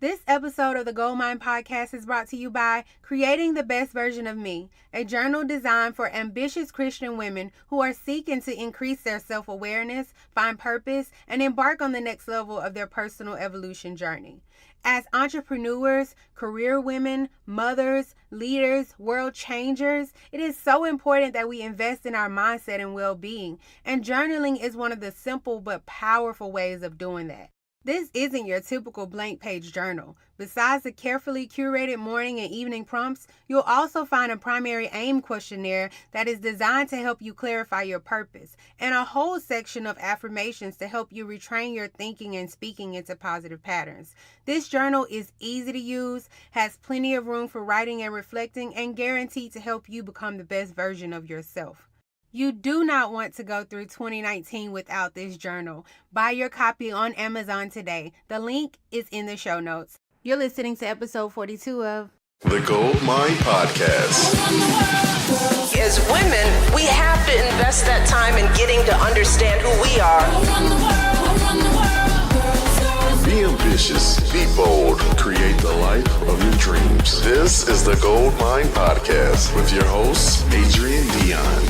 This episode of the Goldmine Podcast is brought to you by Creating the Best Version of Me, a journal designed for ambitious Christian women who are seeking to increase their self-awareness, find purpose, and embark on the next level of their personal evolution journey. As entrepreneurs, career women, mothers, leaders, world changers, it is so important that we invest in our mindset and well-being, and journaling is one of the simple but powerful ways of doing that. This isn't your typical blank page journal. Besides the carefully curated morning and evening prompts, you'll also find a primary aim questionnaire that is designed to help you clarify your purpose, and a whole section of affirmations to help you retrain your thinking and speaking into positive patterns. This journal is easy to use, has plenty of room for writing and reflecting, and guaranteed to help you become the best version of yourself. You do not want to go through 2019 without this journal. Buy your copy on Amazon today. The link is in the show notes. You're listening to episode 42 of The Gold Mine Podcast. As women, we have to invest that time in getting to understand who we are. Be ambitious, be bold, create the life of your dreams. This is the Gold Mine Podcast with your host, Adrian Dion.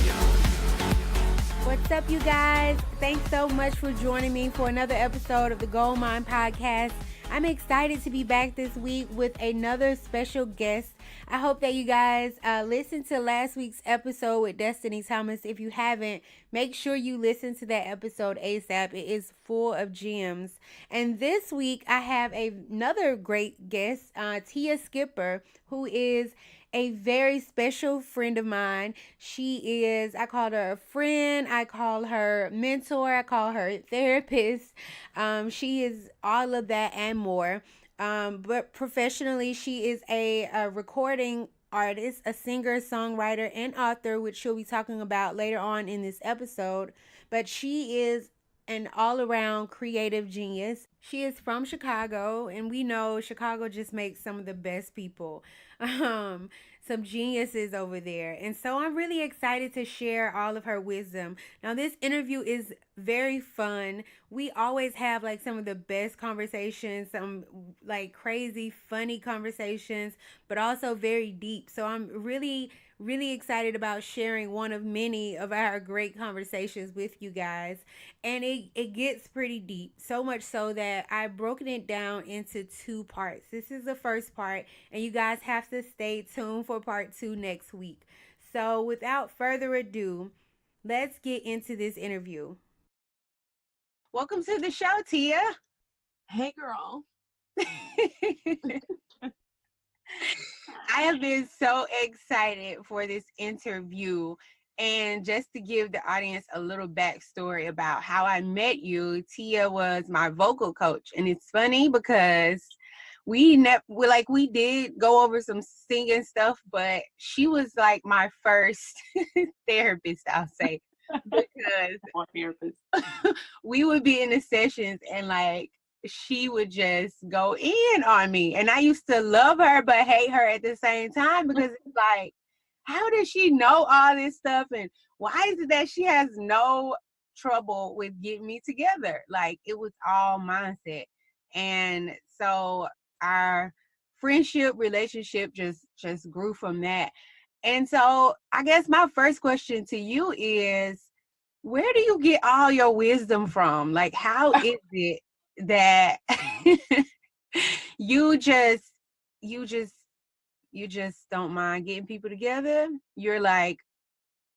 What's up, you guys? Thanks so much for joining me for another episode of the Gold Mine Podcast. I'm excited to be back this week with another special guest. I hope that you guys listened to last week's episode with Destiny Thomas. If you haven't, make sure you listen to that episode ASAP. It is full of gems. And this week, I have another great guest, Teeya Skipper, who is a very special friend of mine. I call her a friend, I call her mentor, I call her therapist. She is all of that and more. But professionally, she is a recording artist, a singer, songwriter, and author, which she'll be talking about later on in this episode. But she is an all-around creative genius. She is from Chicago, and we know Chicago just makes some of the best people. Some geniuses over there. And so I'm really excited to share all of her wisdom. Now, this interview is very fun. We always have like some of the best conversations, some like crazy, funny conversations, but also very deep. So I'm really excited about sharing one of many of our great conversations with you guys. And it gets pretty deep, so much so that I've broken it down into two parts. This is the first part, and you guys have to stay tuned for part 2 next week. So without further ado, let's get into this interview. Welcome to the show, Teeya. Hey, girl. I have been so excited for this interview. And just to give the audience a little backstory about how I met you, Teeya was my vocal coach. And it's funny because we did go over some singing stuff, but she was like my first therapist, I'll say. Because we would be in the sessions and like she would just go in on me, and I used to love her but hate her at the same time, because it's like, how does she know all this stuff, and why is it that she has no trouble with getting me together? Like, it was all mindset. And so our friendship relationship just grew from that. And so I guess my first question to you is, where do you get all your wisdom from? Like, how is it that you just don't mind getting people together? You're like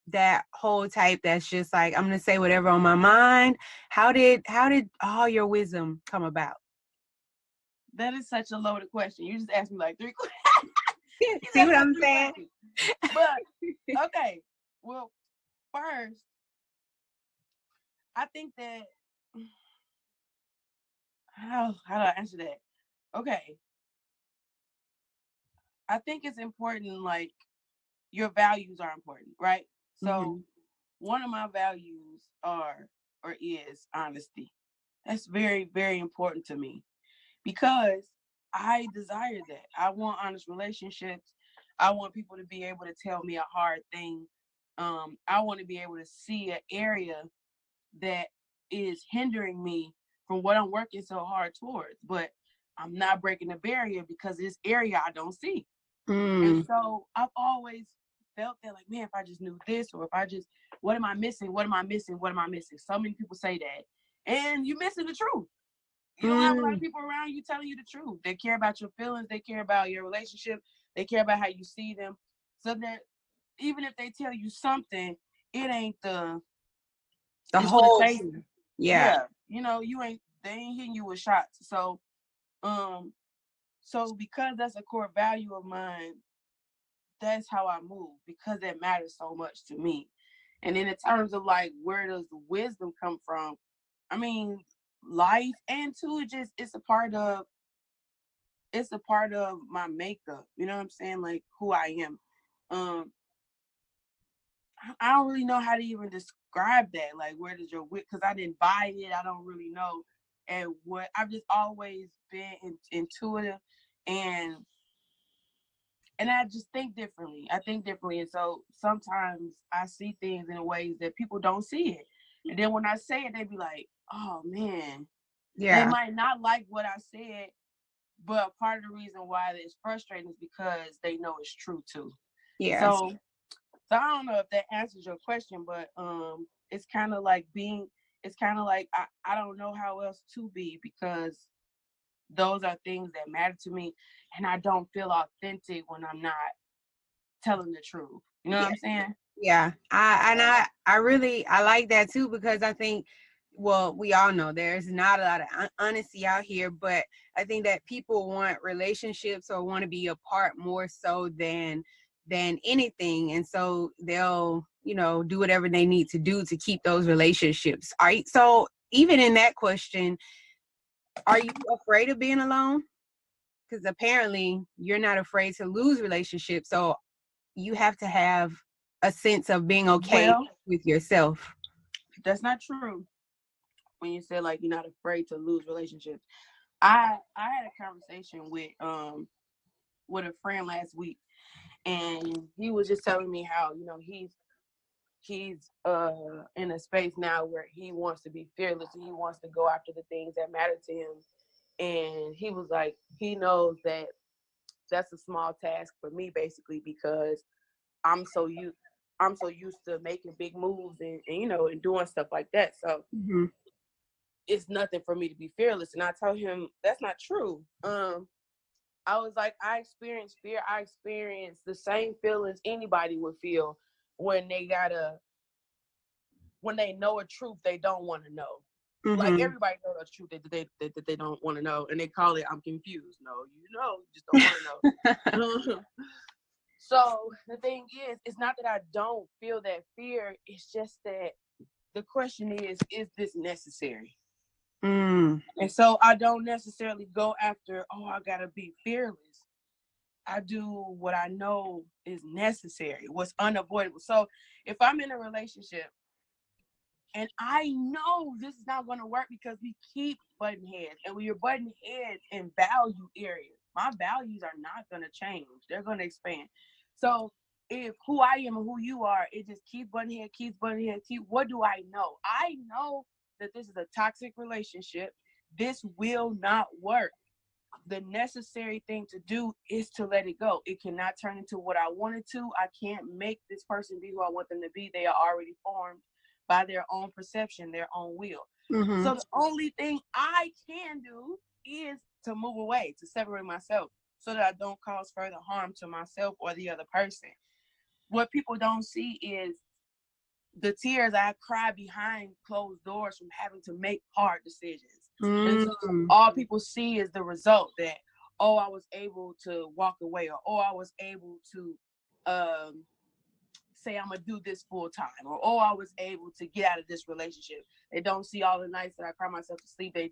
that whole type that's just like, I'm gonna say whatever on my mind. How did all your wisdom come about? That is such a loaded question. You just asked me like 3 questions. See what I'm saying? But okay, well, first, I think that how do I answer that? Okay, I think it's important. Like, your values are important, right? So one of my values is honesty. That's very, very important to me, because I desire that. I want honest relationships. I want people to be able to tell me a hard thing. I want to be able to see an area that is hindering me from what I'm working so hard towards. But I'm not breaking the barrier because this area I don't see. And so I've always felt that, like, man, if I just knew this, or if I just, what am I missing? What am I missing? What am I missing? So many people say that, and you're missing the truth. You don't have a lot of people around you telling you the truth. They care about your feelings. They care about your relationship. They care about how you see them. So that even if they tell you something, it ain't the whole for the taste. yeah. You know, they ain't hitting you with shots. So because that's a core value of mine, that's how I move, because it matters so much to me. And then in terms of like, where does the wisdom come from? I mean, life, and too, it's a part of my makeup. You know what I'm saying? Like, who I am. I don't really know how to even describe that. Like, where does your wit? Because I didn't buy it. I don't really know. And what I've just always been intuitive, and I just think differently. I think differently, and so sometimes I see things in ways that people don't see it. And then when I say it, they be like, "Oh man." They might not like what I said, but part of the reason why it's frustrating is because they know it's true too. Yeah. So I don't know if that answers your question, but it's kind of like I don't know how else to be, because those are things that matter to me, and I don't feel authentic when I'm not telling the truth. You know what I'm saying? Yeah. I like that too, because I think, well, we all know there's not a lot of honesty out here, but I think that people want relationships or want to be apart more so than anything. And so they'll, do whatever they need to do to keep those relationships. All right. So even in that question, are you afraid of being alone? Because apparently you're not afraid to lose relationships. So you have to have a sense of being okay with yourself. That's not true. When you said, like, you're not afraid to lose relationships, I had a conversation with a friend last week, and he was just telling me how, he's in a space now where he wants to be fearless, and he wants to go after the things that matter to him. And he was like, he knows that that's a small task for me, basically, because I'm so used to making big moves and and doing stuff like that. So it's nothing for me to be fearless. And I told him that's not true. I was like, I experienced fear. I experienced the same feelings anybody would feel when they know a truth they don't want to know. Like, everybody knows a truth that they don't want to know, and they call it, I'm confused. No, you just don't want to know. So the thing is, it's not that I don't feel that fear. It's just that the question is this necessary? And so I don't necessarily go after, I gotta be fearless. I do what I know is necessary, what's unavoidable. So if I'm in a relationship and I know this is not going to work because we keep butting heads, and when you're butting heads in value areas, my values are not going to change. They're going to expand. So if who I am and who you are, it just keeps butting heads. What do I know? I know that this is a toxic relationship. This will not work. The necessary thing to do is to let it go. It cannot turn into what I want it to. I can't make this person be who I want them to be. They are already formed by their own perception, their own will. So the only thing I can do is to move away, to separate myself, so that I don't cause further harm to myself or the other person. What people don't see is the tears I cry behind closed doors from having to make hard decisions. And so all people see is the result, that, I was able to walk away, or I was able to say I'm gonna do this full time, or I was able to get out of this relationship. They don't see all the nights that I cry myself to sleep. That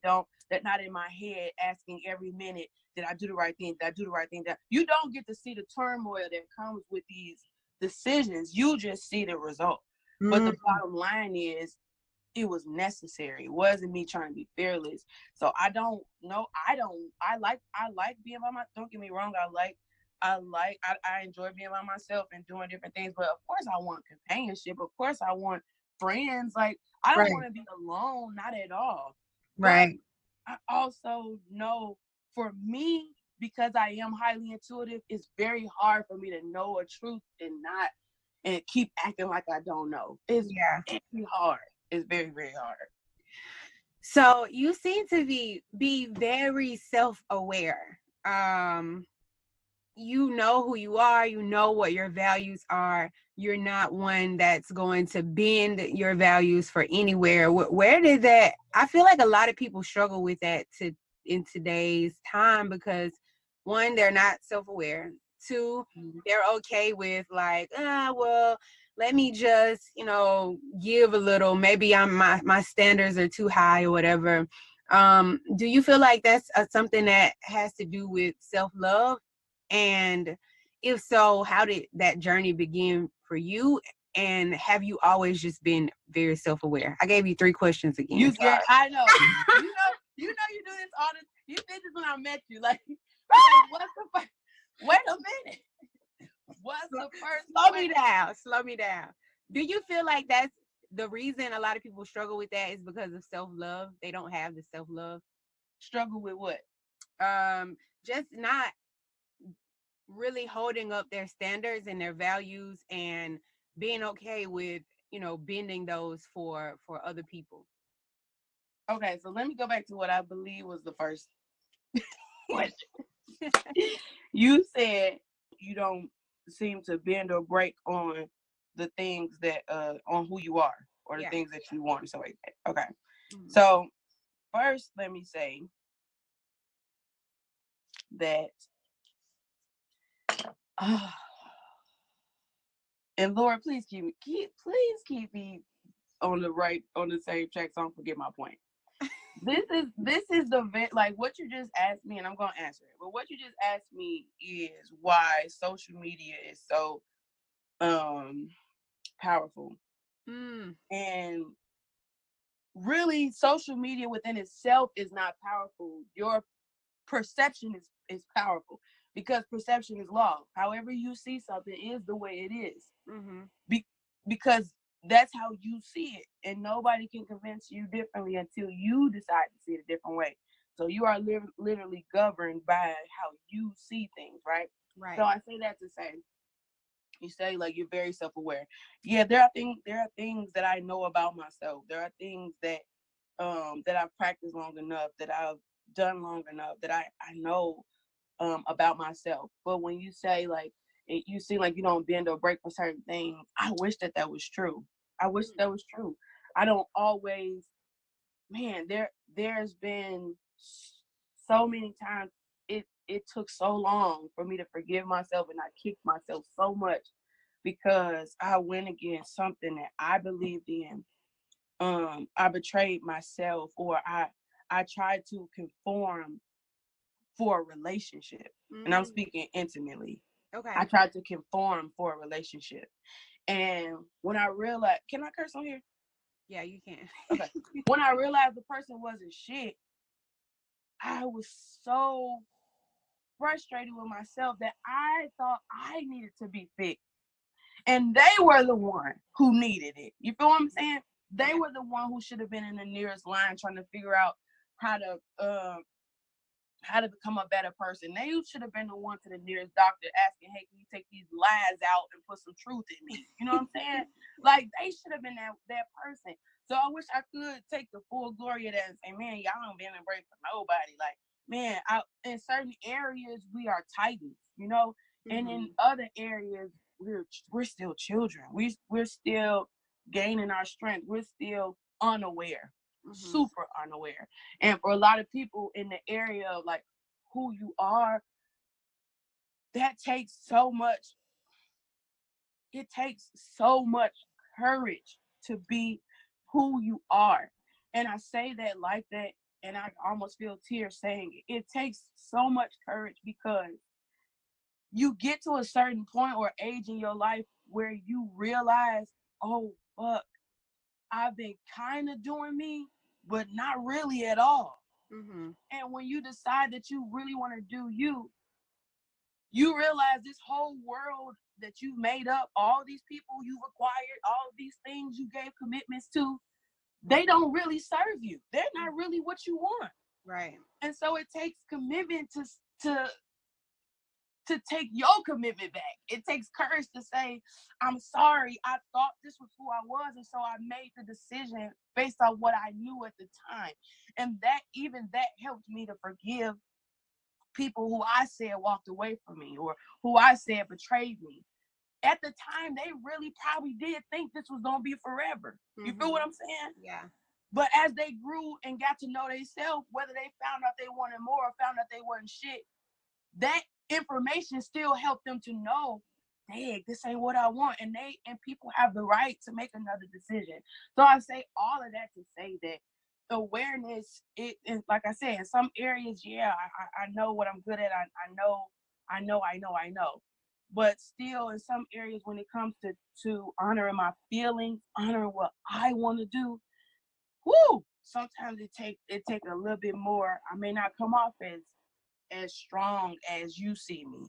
not in my head asking every minute, did I do the right thing? Did I do the right thing? That you don't get to see the turmoil that comes with these decisions. You just see the result. But the bottom line is, it was necessary. It wasn't me trying to be fearless. So I like being by myself. Don't get me wrong. I enjoy being by myself and doing different things. But of course I want companionship. Of course I want friends. Like, I don't want to be alone, not at all. Right. But I also know for me, because I am highly intuitive, it's very hard for me to know a truth and keep acting like I don't know. It's very hard. It's very, very hard. So you seem to be very self-aware. You know who you are, you know what your values are. You're not one that's going to bend your values for anywhere. Where did that, I feel like a lot of people struggle with that in today's time, because one, they're not self-aware. Two, they're okay with like, well, let me just, give a little, maybe my standards are too high or whatever. Do you feel like that's something that has to do with self-love? And if so, how did that journey begin for you? And have you always just been very self-aware? I gave you 3 questions again. I know. you do this all the. You did this when I met you. Like what's the first? Wait a minute. What's the first? Slow me down. Do you feel like that's the reason a lot of people struggle with that is because of self-love? They don't have the self-love. Struggle with what? Just not really holding up their standards and their values and being okay with, bending those for other people. Okay, so let me go back to what I believe was the first question. You said you don't seem to bend or break on the things that on who you are or the things that you want. So okay. Mm-hmm. So first, let me say that and Lord, please keep me on the same track so I don't forget my point. This is the like what you just asked me, and I'm gonna answer it. But what you just asked me is why social media is so powerful. And really, social media within itself is not powerful. Your perception is powerful, because perception is law. However you see something is the way it is. Because that's how you see it, and nobody can convince you differently until you decide to see it a different way. So you are literally governed by how you see things, right? So I say that to say, you say like you're very self-aware. Yeah, there are things that I know about myself. There are things that that I've practiced long enough, that I've done long enough, that I know about myself. But when you say like you seem like you don't bend or break for certain things, I wish that was true. I wish that was true. I don't always, man, there's been so many times it took so long for me to forgive myself, and I kicked myself so much because I went against something that I believed in. I betrayed myself, or I tried to conform for a relationship. And I'm speaking intimately. Okay. I tried to conform for a relationship. And when I realized, can I curse on here? Yeah, you can. Okay. When I realized the person wasn't shit, I was so frustrated with myself that I thought I needed to be fixed. And they were the one who needed it. You feel what I'm saying? They were the one who should have been in the nearest line trying to figure out how to become a better person. They should have been the one to the nearest doctor asking, hey, can you take these lies out and put some truth in me? You know what I'm saying? Like, they should have been that person. So I wish I could take the full glory of that and say, man, y'all don't bend and break for nobody. Like, man, in certain areas, we are titans, and in other areas, we're still children. We're still gaining our strength. We're still unaware. Super unaware. And for a lot of people in the area of like who you are, that takes so much. It takes so much courage to be who you are. And I say that like that, and I almost feel tears saying it. It takes so much courage because you get to a certain point or age in your life where you realize, oh, fuck, I've been kind of doing me, but not really at all. And when you decide that you really want to do you realize this whole world that you've made up, all these people you've acquired, all these things you gave commitments to, they don't really serve you. They're not really what you want. Right. And so it takes commitment to take your commitment back. It takes courage to say, I'm sorry, I thought this was who I was, and so I made the decision based on what I knew at the time. And that helped me to forgive people who I said walked away from me or who I said betrayed me. At the time, they really probably did think this was gonna be forever. You feel what I'm saying? Yeah. But as they grew and got to know themselves, whether they found out they wanted more or found out they wasn't shit, that information still helped them to know, dang, this ain't what I want. And people have the right to make another decision. So I say all of that to say that awareness, and like I said, in some areas, yeah, I know what I'm good at. I know. But still, in some areas, when it comes to honoring my feelings, honoring what I want to do, whoo, sometimes it take a little bit more. I may not come off as strong as you see me.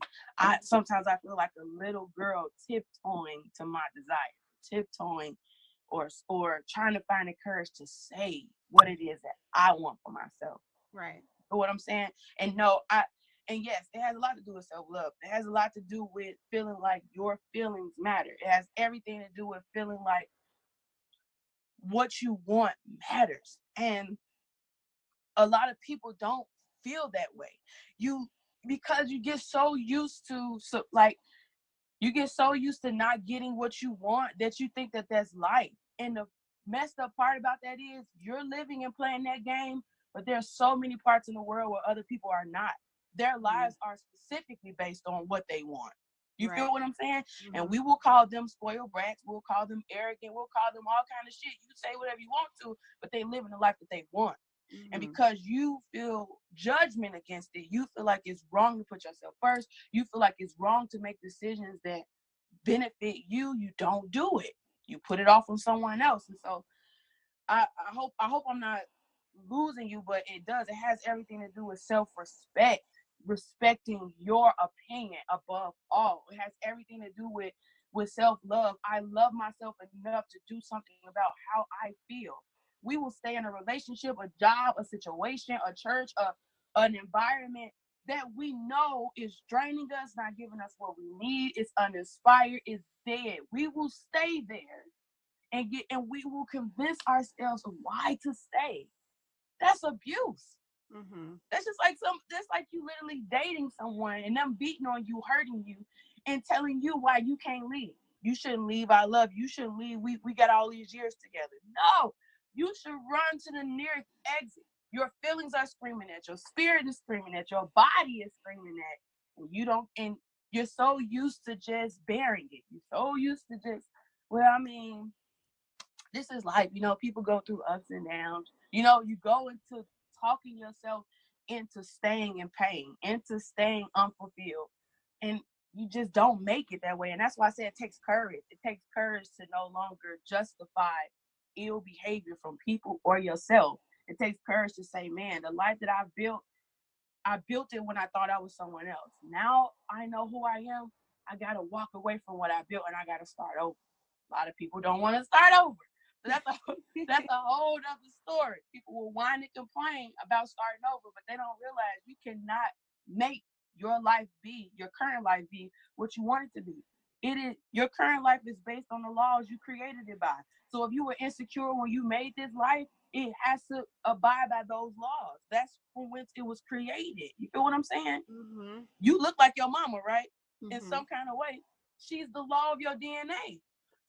Sometimes I feel like a little girl tiptoeing to my desire, tiptoeing or trying to find the courage to say what it is that I want for myself. Right. You know what I'm saying? And yes, it has a lot to do with self-love. It has a lot to do with feeling like your feelings matter. It has everything to do with feeling like what you want matters. And a lot of people don't feel that way. Because you get so used to not getting what you want that you think that that's life. And the messed up part about that is you're living and playing that game, but there's so many parts in the world where other people are not. Their lives are specifically based on what they want. You feel what I'm saying? And we will call them spoiled brats. We'll call them arrogant. We'll call them all kind of shit. You can say whatever you want to, but they live in the life that they want. And because you feel judgment against it, you feel like it's wrong to put yourself first. You feel like it's wrong to make decisions that benefit you. You don't do it. You put it off on someone else. And so I hope I'm not losing you, but it does. It has everything to do with self-respect, respecting your opinion above all. It has everything to do with self-love. I love myself enough to do something about how I feel. We will stay in a relationship, a job, a situation, a church, an environment that we know is draining us, not giving us what we need, it's uninspired, it's dead. We will stay there and we will convince ourselves of why to stay. That's abuse. That's like you literally dating someone and them beating on you, hurting you, and telling you why you can't leave. You shouldn't leave. I love you. You shouldn't leave. We got all these years together. No, you should run to the nearest exit. Your feelings are screaming at your spirit is screaming at your body is screaming at, and you don't. And you're so used to just bearing it. You're so used to just. Well, I mean, this is life. People go through ups and downs. You go into talking yourself into staying in pain, into staying unfulfilled. And you just don't make it that way. And that's why I say it takes courage. It takes courage to no longer justify ill behavior from people or yourself. It takes courage to say, man, the life that I built it when I thought I was someone else. Now I know who I am. I got to walk away from what I built and I got to start over. A lot of people don't want to start over. So that's a whole other story. People will whine and complain about starting over, but they don't realize you cannot make your current life be what you want it to be. Your current life is based on the laws you created it by. So if you were insecure when you made this life, it has to abide by those laws. That's from whence it was created. You feel what I'm saying? You look like your mama, right? In some kind of way. She's the law of your DNA.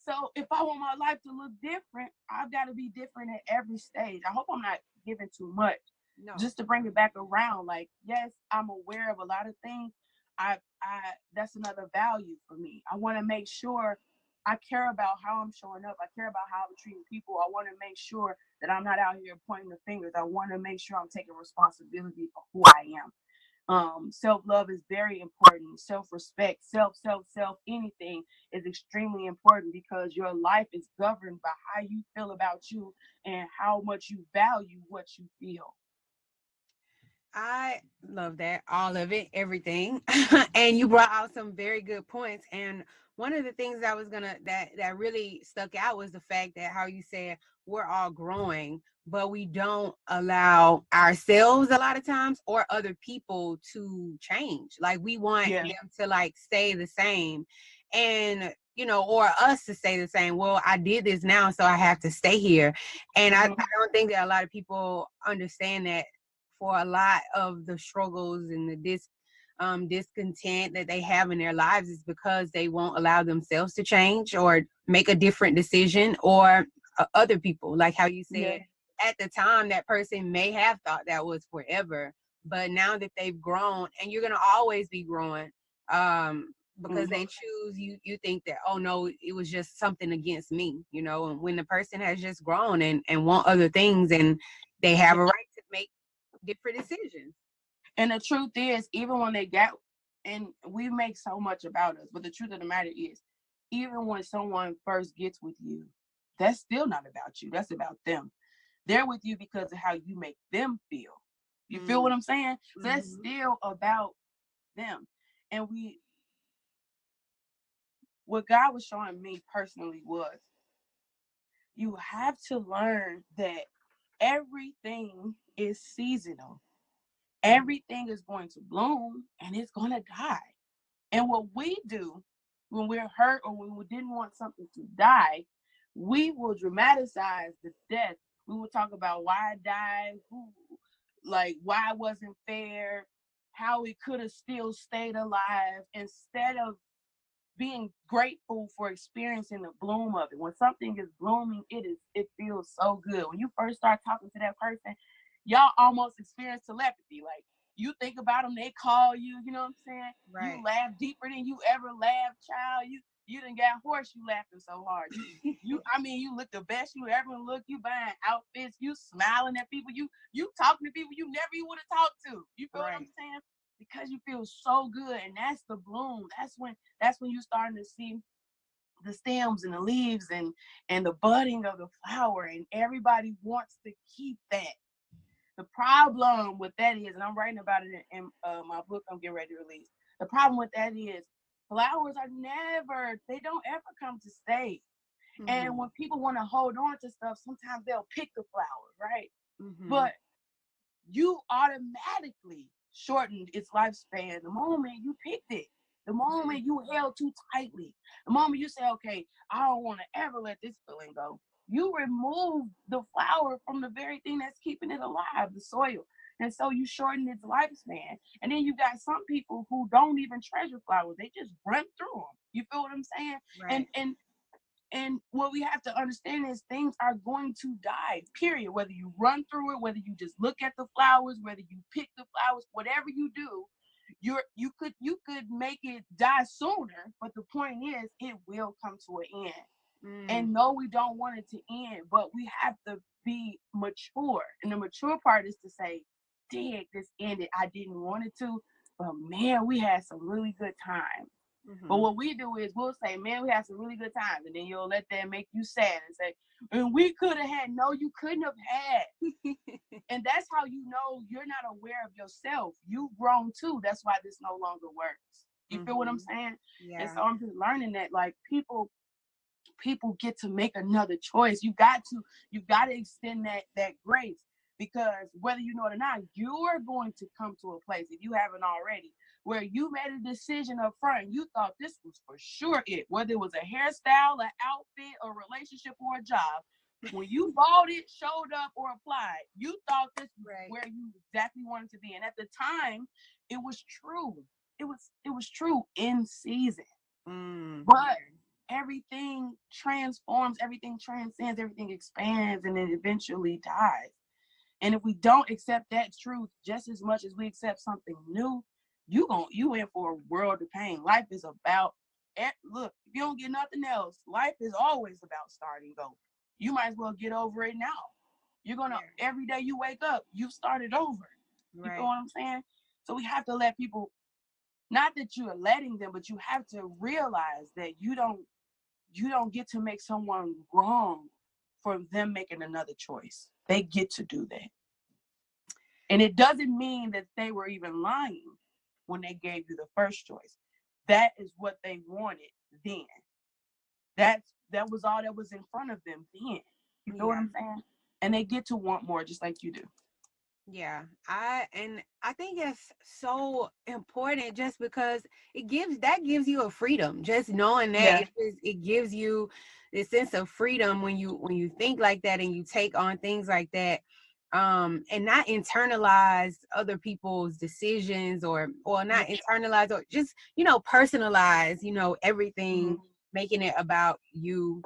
So if I want my life to look different, I've got to be different at every stage. I hope I'm not giving too much. No. Just to bring it back around, like, yes, I'm aware of a lot of things. That's another value for me. I want to make sure I care about how I'm showing up. I care about how I'm treating people. I want to make sure that I'm not out here pointing the fingers. I want to make sure I'm taking responsibility for who I am. Self-love is very important. Self-respect, self, anything is extremely important because your life is governed by how you feel about you and how much you value what you feel. I love that. All of it, everything. And you brought out some very good points. And one of the things that really stuck out was the fact that how you said we're all growing, but we don't allow ourselves a lot of times or other people to change. Like we want them to like stay the same, and or us to stay the same. Well, I did this now, so I have to stay here. And I don't think that a lot of people understand that for a lot of the struggles and the discontent that they have in their lives is because they won't allow themselves to change or make a different decision, or other people, like how you said, at the time that person may have thought that was forever, but now that they've grown, and you're going to always be growing, because they choose you think that, oh no, it was just something against me, and when the person has just grown and want other things, and they have a right to make different decisions. And the truth is, even when they got, and we make so much about us, but the truth of the matter is, even when someone first gets with you, that's still not about you. That's about them. They're with you because of how you make them feel. You feel what I'm saying? So that's still about them. And what God was showing me personally was, you have to learn that everything is seasonal. Everything is going to bloom and it's going to die. And what we do when we're hurt or when we didn't want something to die, we will dramatize the death. We will talk about why it died, why it wasn't fair, how it could have still stayed alive, instead of being grateful for experiencing the bloom of it. When something is blooming, it feels so good. When you first start talking to that person, y'all almost experience telepathy. Like, you think about them, they call you, you know what I'm saying? Right. You laugh deeper than you ever laughed, child. You done got hoarse, you laughing so hard. You look the best you ever look. You buying outfits, you smiling at people, you talking to people you never even would have talked to. You feel what I'm saying? Because you feel so good, and that's the bloom. That's when you're starting to see the stems and the leaves and the budding of the flower, and everybody wants to keep that. The problem with that is, and I'm writing about it in my book I'm getting ready to release, the problem with that is flowers they don't ever come to stay. And when people want to hold on to stuff, sometimes they'll pick the flowers, right? But you automatically shortened its lifespan the moment you picked it, the moment you held too tightly, the moment you say, okay, I don't want to ever let this feeling go. You remove the flower from the very thing that's keeping it alive, the soil. And so you shorten its lifespan. And then you got some people who don't even treasure flowers. They just run through them. You feel what I'm saying? Right. And what we have to understand is things are going to die, period. Whether you run through it, whether you just look at the flowers, whether you pick the flowers, whatever you do, you could make it die sooner. But the point is, it will come to an end. And no, we don't want it to end, but we have to be mature. And the mature part is to say, dang, this ended. I didn't want it to, but man, we had some really good times. But what we do is we'll say, man, we had some really good times. And then you'll let that make you sad and say, and we could have had. No, you couldn't have had. And that's how you know you're not aware of yourself. You've grown too. That's why this no longer works. You feel what I'm saying? Yeah. And so I'm just learning that, like, people get to make another choice. You've got to extend that grace, because whether you know it or not, you are going to come to a place, if you haven't already, where you made a decision up front. You thought this was for sure it, whether it was a hairstyle, an outfit, a relationship, or a job. When you bought it, showed up, or applied, you thought this was where you exactly wanted to be. And at the time, it was true. It was true in season. But everything transforms, everything transcends, everything expands, and then eventually dies. And if we don't accept that truth just as much as we accept something new, you in for a world of pain. Life is about, look, if you don't get nothing else, life is always about starting over. You might as well get over it now. You're gonna, every day you wake up, you've started over. You know what I'm saying? So we have to let people, not that you are letting them, but you have to realize that you don't get to make someone wrong for them making another choice. They get to do that. And it doesn't mean that they were even lying when they gave you the first choice. That is what they wanted then. That was all that was in front of them then. You feel what I'm saying? And they get to want more just like you do. Yeah, I think it's so important just because it gives you a freedom. Just knowing that it gives you this sense of freedom when you think like that and you take on things like that, and not internalize other people's decisions or not internalize or just personalize everything, making it about you.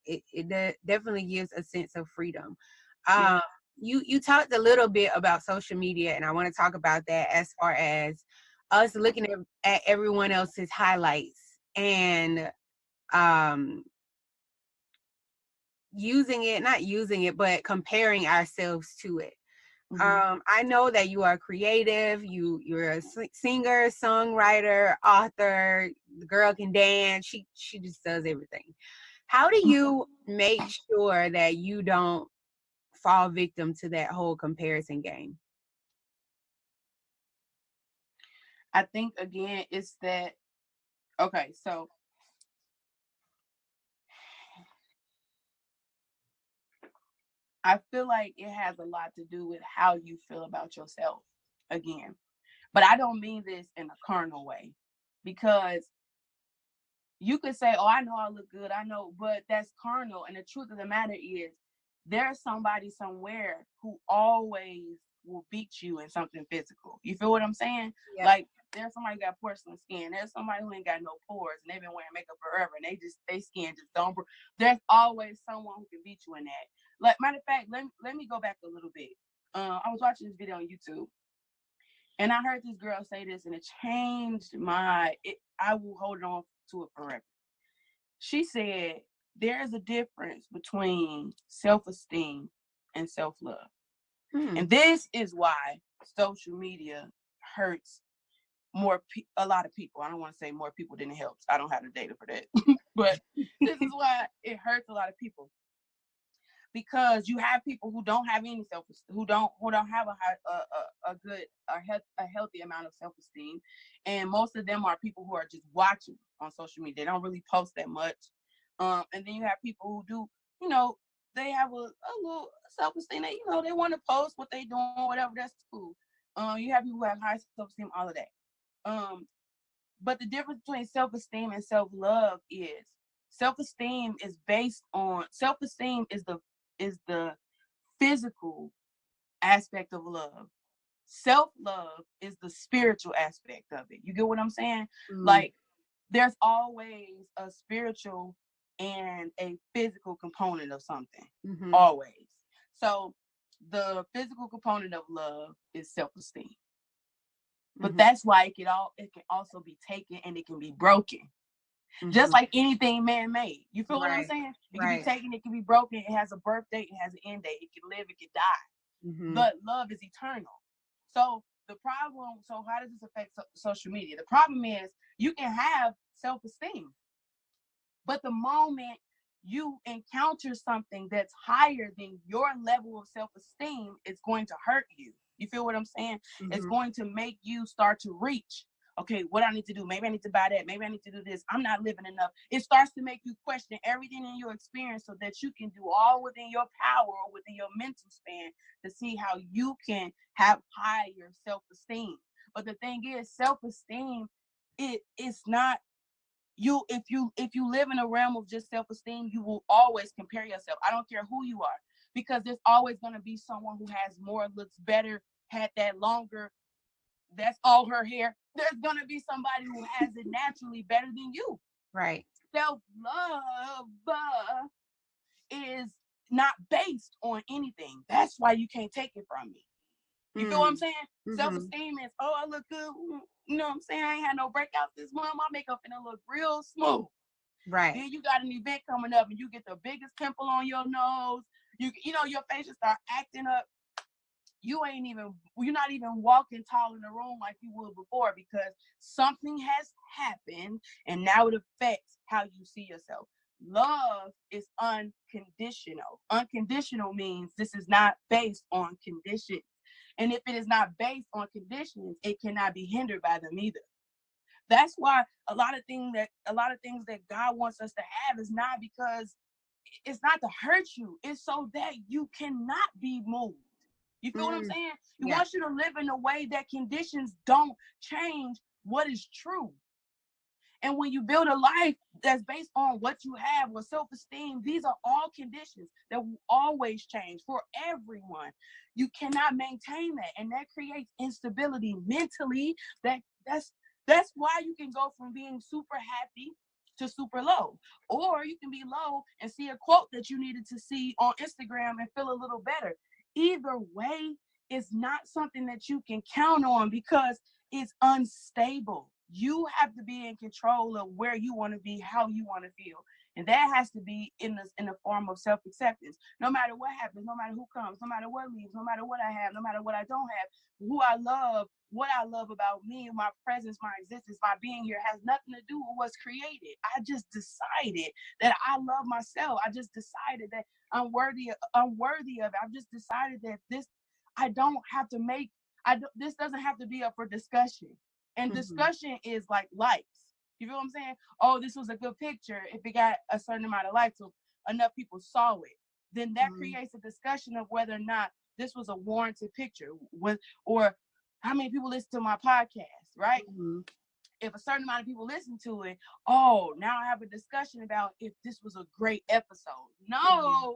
It definitely gives a sense of freedom. You talked a little bit about social media, and I want to talk about that as far as us looking at everyone else's highlights and not using it, but comparing ourselves to it. I know that you are creative. You're a singer, songwriter, author. The girl can dance. She just does everything. How do you make sure that you don't fall victim to that whole comparison game? I think again, it's that, okay, so I feel like it has a lot to do with how you feel about yourself again. But I don't mean this in a carnal way, because you could say, oh, I know I look good, I know, but that's carnal. And the truth of the matter is, there's somebody somewhere who always will beat you in something physical. You feel what I'm saying? Yeah. Like, there's somebody who got porcelain skin. There's somebody who ain't got no pores and they've been wearing makeup forever and they skin just don't. There's always someone who can beat you in that. Like, matter of fact, let me go back a little bit. I was watching this video on YouTube, and I heard this girl say this, and it changed I will hold on to it forever. She said, there's a difference between self-esteem and self-love. And this is why social media hurts a lot of people. I don't want to say more people than it helps. I don't have the data for that. But this is why it hurts a lot of people. Because you have people who don't have any self-esteem, who don't have a healthy amount of self-esteem, and most of them are people who are just watching on social media. They don't really post that much, and then you have people who do, they have a little self-esteem. They they want to post what they doing, whatever. That's cool. You have people who have high self-esteem, all of that. But the difference between self-esteem and self-love is self-esteem is based on self-esteem is the physical aspect of love. Self-love is the spiritual aspect of it. You get what I'm saying? Like, there's always a spiritual and a physical component of something. Always. So the physical component of love is self-esteem. But that's why it can also be taken and it can be broken. Just like anything man-made. You feel what I'm saying? It can be taken, it can be broken, it has a birth date, it has an end date, it can live, it can die. But love is eternal. So how does this affect social media? The problem is, you can have self-esteem, but the moment you encounter something that's higher than your level of self-esteem, it's going to hurt you. You feel what I'm saying? It's going to make you start to reach. Okay, what I need to do? Maybe I need to buy that. Maybe I need to do this. I'm not living enough. It starts to make you question everything in your experience so that you can do all within your power or within your mental span to see how you can have higher self-esteem. But the thing is, self-esteem, it's not you. If you live in a realm of just self-esteem, you will always compare yourself. I don't care who you are, because there's always going to be someone who has more, looks better, had that longer, that's all her hair. There's going to be somebody who has it naturally better than you. Right. Self-love is not based on anything. That's why you can't take it from me. You feel what I'm saying? Self-esteem is, oh, I look good. You know what I'm saying? I ain't had no breakouts this month. My makeup finna look real smooth. Right. Then you got an event coming up and you get the biggest pimple on your nose. Your face will start acting up. You're not even walking tall in the room like you would before, because something has happened and now it affects how you see yourself. Love is unconditional. Unconditional means this is not based on conditions. And if it is not based on conditions, it cannot be hindered by them either. That's why a lot of things that God wants us to have is not because it's not to hurt you. It's so that you cannot be moved. You feel what I'm saying? He wants you to live in a way that conditions don't change what is true. And when you build a life that's based on what you have or self-esteem, these are all conditions that will always change for everyone. You cannot maintain that. And that creates instability mentally. That's why you can go from being super happy to super low. Or you can be low and see a quote that you needed to see on Instagram and feel a little better. Either way, it's not something that you can count on because it's unstable. You have to be in control of where you want to be, how you want to feel. And that has to be in the form of self-acceptance. No matter what happens, no matter who comes, no matter what leaves, no matter what I have, no matter what I don't have, who I love, what I love about me, my presence, my existence, my being here has nothing to do with what's created. I just decided that I love myself. I just decided that I'm worthy of it. I've just decided that this doesn't have to be up for discussion. And discussion is like likes. You feel what I'm saying? Oh, this was a good picture. If it got a certain amount of likes, so enough people saw it, then that creates a discussion of whether or not this was a warranted picture, or how many people listen to my podcast, right? If a certain amount of people listen to it, oh, now I have a discussion about if this was a great episode. No,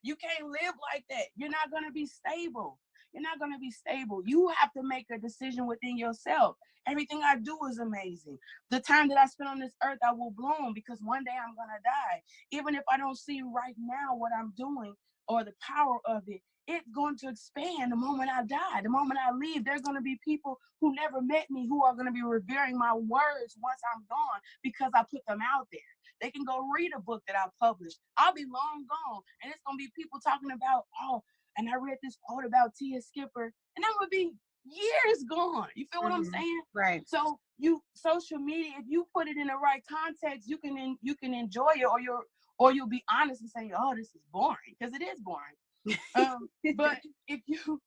you can't live like that. You're not going to be stable. You're not going to be stable. You have to make a decision within yourself. Everything I do is amazing. The time that I spend on this earth, I will bloom because one day I'm going to die. Even if I don't see right now what I'm doing or the power of it, it's going to expand the moment I die. The moment I leave, there's going to be people who never met me who are going to be revering my words once I'm gone because I put them out there. They can go read a book that I published. I'll be long gone, and it's going to be people talking about, oh, and I read this quote about Teeya Skipper, and I'm going to be years gone. You feel what I'm saying? Right. So social media, if you put it in the right context, you can enjoy it, or you'll be honest and say, oh, this is boring, because it is boring. But if you,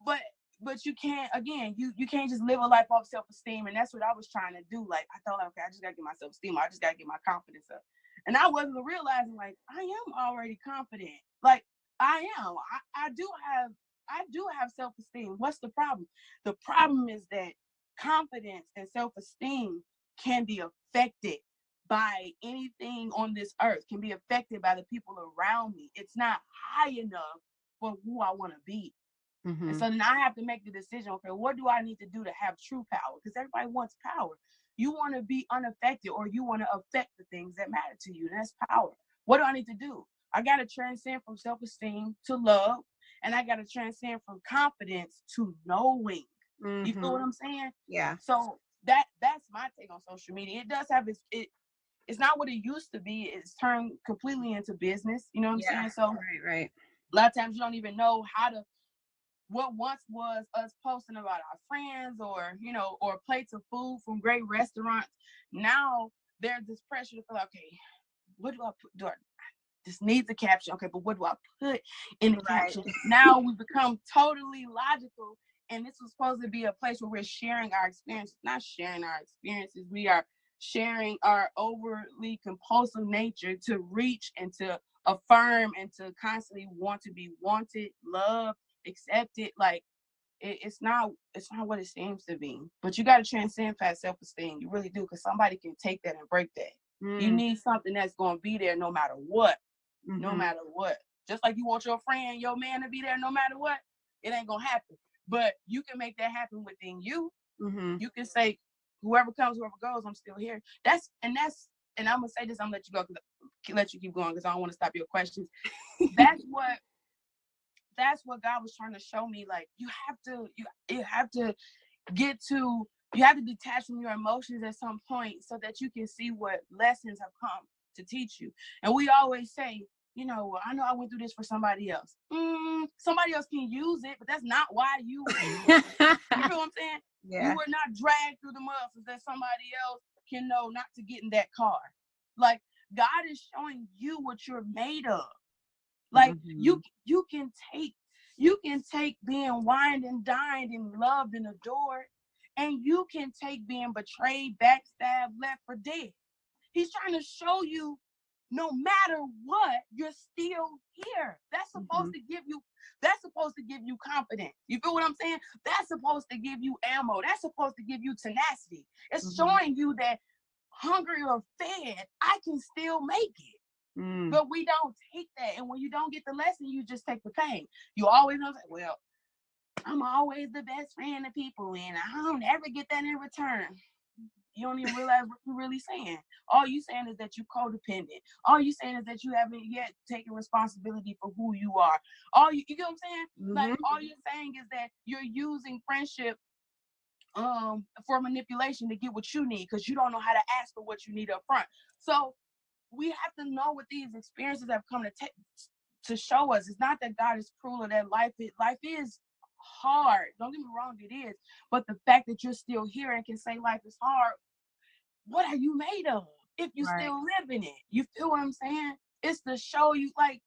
but you can't, again, you can't just live a life off self-esteem. And that's what I was trying to do. Like, I thought, okay, I just gotta get my self-esteem. I just gotta get my confidence up. And I wasn't realizing, like, I am already confident. Like, I am. I do have self-esteem. What's the problem? The problem is that confidence and self-esteem can be affected by anything on this earth, can be affected by the people around me. It's not high enough for who I want to be. And so now I have to make the decision, okay, what do I need to do to have true power? Because everybody wants power. You want to be unaffected, or you want to affect the things that matter to you. And that's power. What do I need to do? I got to transcend from self-esteem to love. And I got to transcend from confidence to knowing. You feel what I'm saying? Yeah. So that's my take on social media. It does have it's not what it used to be. It's turned completely into business. You know what I'm saying? So right. A lot of times you don't even know what once was us posting about our friends or plates of food from great restaurants. Now there's this pressure to feel, okay, what do I put? This needs a caption. Okay, but what do I put in the caption? Now we become totally logical. And this was supposed to be a place where we're sharing our experiences, not sharing our experiences. We are sharing our overly compulsive nature to reach and to affirm and to constantly want to be wanted, loved, accepted. Like, it's not what it seems to be. But you got to transcend past self-esteem. You really do, because somebody can take that and break that. You need something that's going to be there no matter what. No matter what. Just like you want your friend, your man to be there no matter what, it ain't going to happen. But you can make that happen within you. You can say, whoever comes, whoever goes, I'm still here. And I'm going to say this, I'm going to let you keep going because I don't want to stop your questions. That's what God was trying to show me. Like, you have to detach from your emotions at some point so that you can see what lessons have come to teach you. And we always say, I know I went through this for somebody else. Somebody else can use it, but that's not why you You know what I'm saying? Yeah. You were not dragged through the mud so that somebody else can know not to get in that car. Like, God is showing you what you're made of. Like, you can take being wined and dined and loved and adored, and you can take being betrayed, backstabbed, left for dead. He's trying to show you no matter what, you're still here. That's supposed to give you confidence. You feel what I'm saying? That's supposed to give you ammo. That's supposed to give you tenacity. It's showing you that hungry or fed, I can still make it. But we don't take that. And when you don't get the lesson, you just take the pain. You always know, well, I'm always the best friend to people, and I don't ever get that in return. You don't even realize what you're really saying. All you saying is that you're codependent. All you saying is that you haven't yet taken responsibility for who you are. You get what I'm saying? Like, all you're saying is that you're using friendship for manipulation to get what you need, because you don't know how to ask for what you need up front. So we have to know what these experiences have come to show us. It's not that God is cruel or that life is hard. Don't get me wrong, it is. But the fact that you're still here and can say life is hard, what are you made of if you still live in it? You feel what I'm saying? It's to show you, like,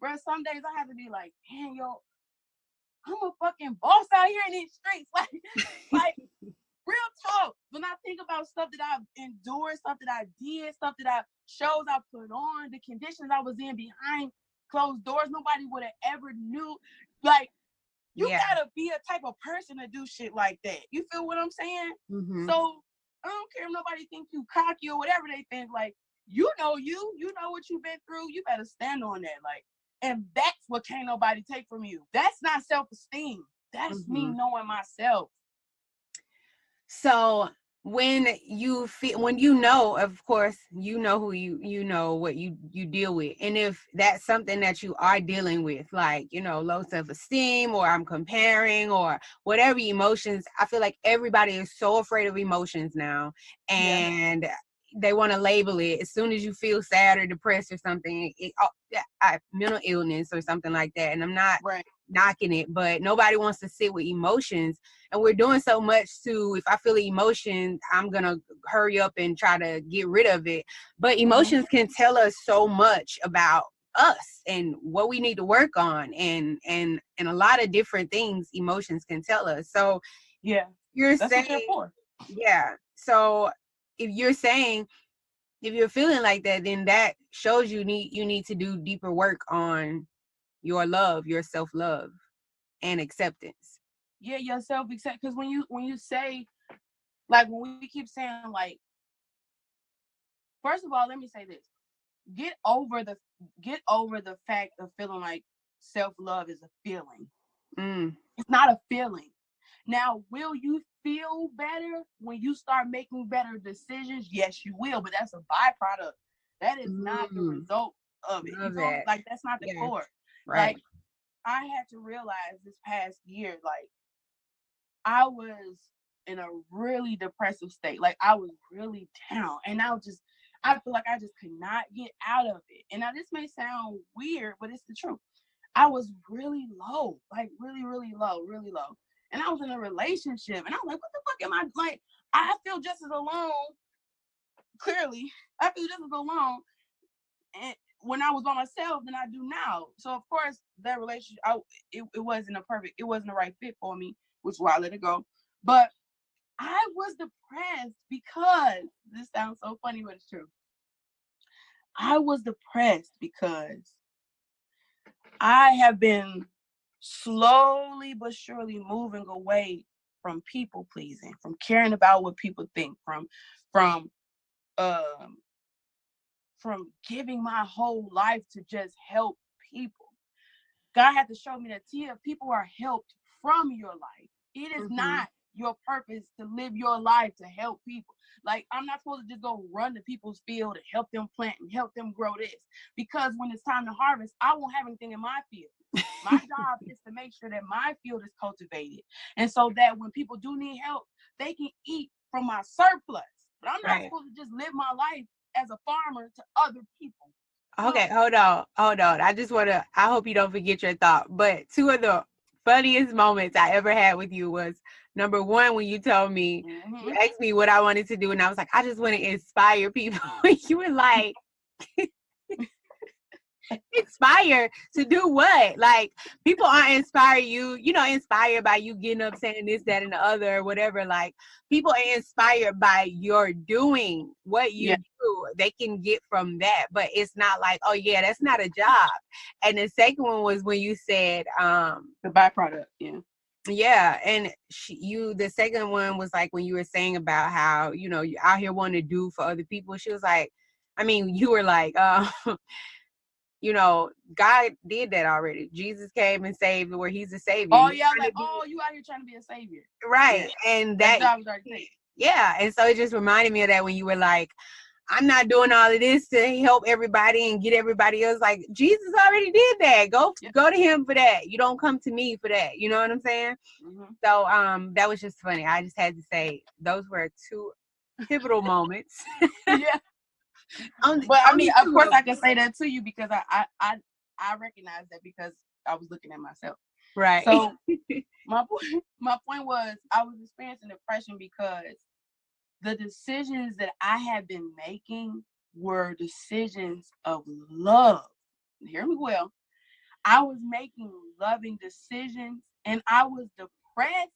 bro, some days I have to be like, man, yo, I'm a fucking boss out here in these streets. Like real talk. When I think about stuff that I've endured, stuff that I did, shows I put on, the conditions I was in behind closed doors, nobody would have ever knew. Like, you gotta be a type of person to do shit like that. You feel what I'm saying? So I don't care if nobody thinks you cocky or whatever they think. Like, you know what you've been through. You better stand on that. Like, and that's what can't nobody take from you. That's not self-esteem. That's me knowing myself. So when you know, of course, you know who you know what you deal with. And if that's something that you are dealing with, like, you know, low self-esteem, or I'm comparing, or whatever emotions, I feel like everybody is so afraid of emotions now. And they want to label it as soon as you feel sad or depressed or something, mental illness or something like that. And I'm not knocking it, but nobody wants to sit with emotions. And we're doing so much to, if I feel an emotion, I'm going to hurry up and try to get rid of it. But emotions can tell us so much about us and what we need to work on, and a lot of different things emotions can tell us. So you're that's saying, what they're for. So if you're feeling like that, then that shows you need to do deeper work on your self-love and acceptance. Yeah, your self-accept. Because when you say, like, when we keep saying, like, first of all, let me say this: get over the fact of feeling like self-love is a feeling. It's not a feeling. Now, will you feel better when you start making better decisions? Yes, you will, but that's a byproduct. That is not the result of it. Like, that's not the core. Right. Like, I had to realize this past year, like, I was in a really depressive state. Like, I was really down, and I feel like I just could not get out of it. And now this may sound weird, but it's the truth. I was really low, like really, really low, really low. And I was in a relationship, and I was like, what the fuck am I, like, I feel just as alone. Clearly, I feel just as alone and when I was by myself than I do now. So of course that relationship, it wasn't the right fit for me, which is why I let it go. But I was depressed because, this sounds so funny, but it's true. I was depressed because I have been slowly but surely moving away from people pleasing, from caring about what people think, from giving my whole life to just help people. God had to show me that, Teeya, people are helped from your life. It is not your purpose to live your life to help people. Like, I'm not supposed to just go run to people's field and help them plant and help them grow this. Because when it's time to harvest, I won't have anything in my field. My job is to make sure that my field is cultivated. And so that when people do need help, they can eat from my surplus. But I'm not supposed to just live my life as a farmer to other people. Okay, hold on. I hope you don't forget your thought. But two of the funniest moments I ever had with you was, number one, when you told me, you asked me what I wanted to do, and I was like, I just want to inspire people. You were like, Inspired to do what? Like, people aren't inspired by you getting up saying this, that, and the other, or whatever. Like, people are inspired by your doing what you do. They can get from that, but it's not like, oh yeah, that's not a job. And the second one was when you said the byproduct. Yeah, and the second one was like when you were saying about how, you're out here wanting to do for other people. She was like, you were like, God did that already. Jesus came and saved where he's a savior. Oh yeah, like, you out here trying to be a savior. Right. Yeah. And that job was already taken. Yeah. And so it just reminded me of that when you were like, I'm not doing all of this to help everybody and get everybody else. Like, Jesus already did that. Go to him for that. You don't come to me for that. You know what I'm saying? Mm-hmm. So that was just funny. I just had to say those were two pivotal moments. Yeah. But of course I can say that to you because I recognize that because I was looking at myself. Right. So my point was I was experiencing depression because the decisions that I had been making were decisions of love. Hear me well. I was making loving decisions and I was depressed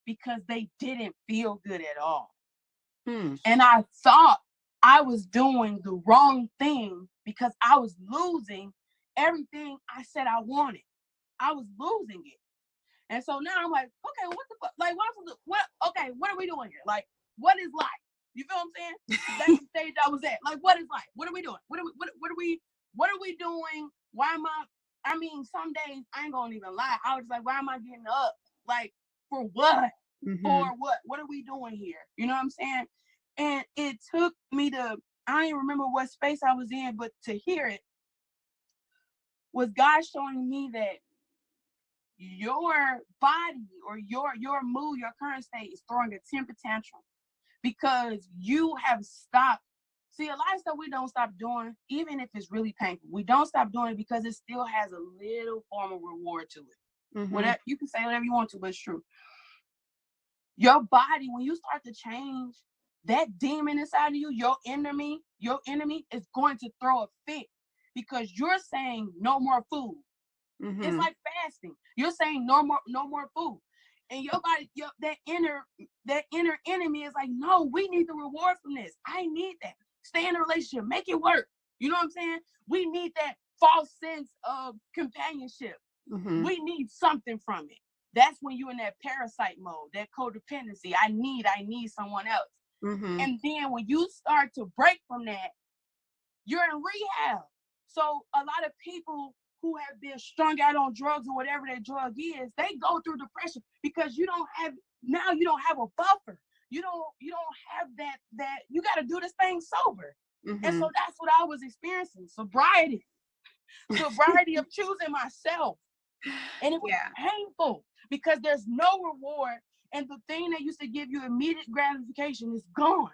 because they didn't feel good at all. And I thought I was doing the wrong thing because I was losing everything I said I wanted. I was losing it. And so now I'm like, okay, what the fuck? Like, what are we doing here? Like, what is life? You feel what I'm saying? That's the stage I was at. Like, what is life? What are we doing? What are we doing? Why am some days I ain't gonna even lie. I was like, why am I getting up? Like, for what? Mm-hmm. For what? What are we doing here? You know what I'm saying? And it took me to, I don't even remember what space I was in, but to hear it was God showing me that your body or your mood, your current state is throwing a temper tantrum because you have stopped. See, a lot of stuff we don't stop doing, even if it's really painful. We don't stop doing it because it still has a little form of reward to it. Mm-hmm. Whatever, you can say whatever you want to, but it's true. Your body, when you start to change, that demon inside of you, your enemy is going to throw a fit because you're saying no more food. Mm-hmm. It's like fasting. You're saying no more food. And your body, that inner enemy is like, no, we need the reward from this. I need that. Stay in a relationship, make it work. You know what I'm saying? We need that false sense of companionship. Mm-hmm. We need something from it. That's when you're in that parasite mode, that codependency. I need someone else. Mm-hmm. And then when you start to break from that, you're in rehab. So a lot of people who have been strung out on drugs or whatever that drug is, they go through depression because you don't have a buffer. You don't have that you got to do this thing sober. Mm-hmm. And so that's what I was experiencing. Sobriety of choosing myself. And it was painful because there's no reward. And the thing that used to give you immediate gratification is gone.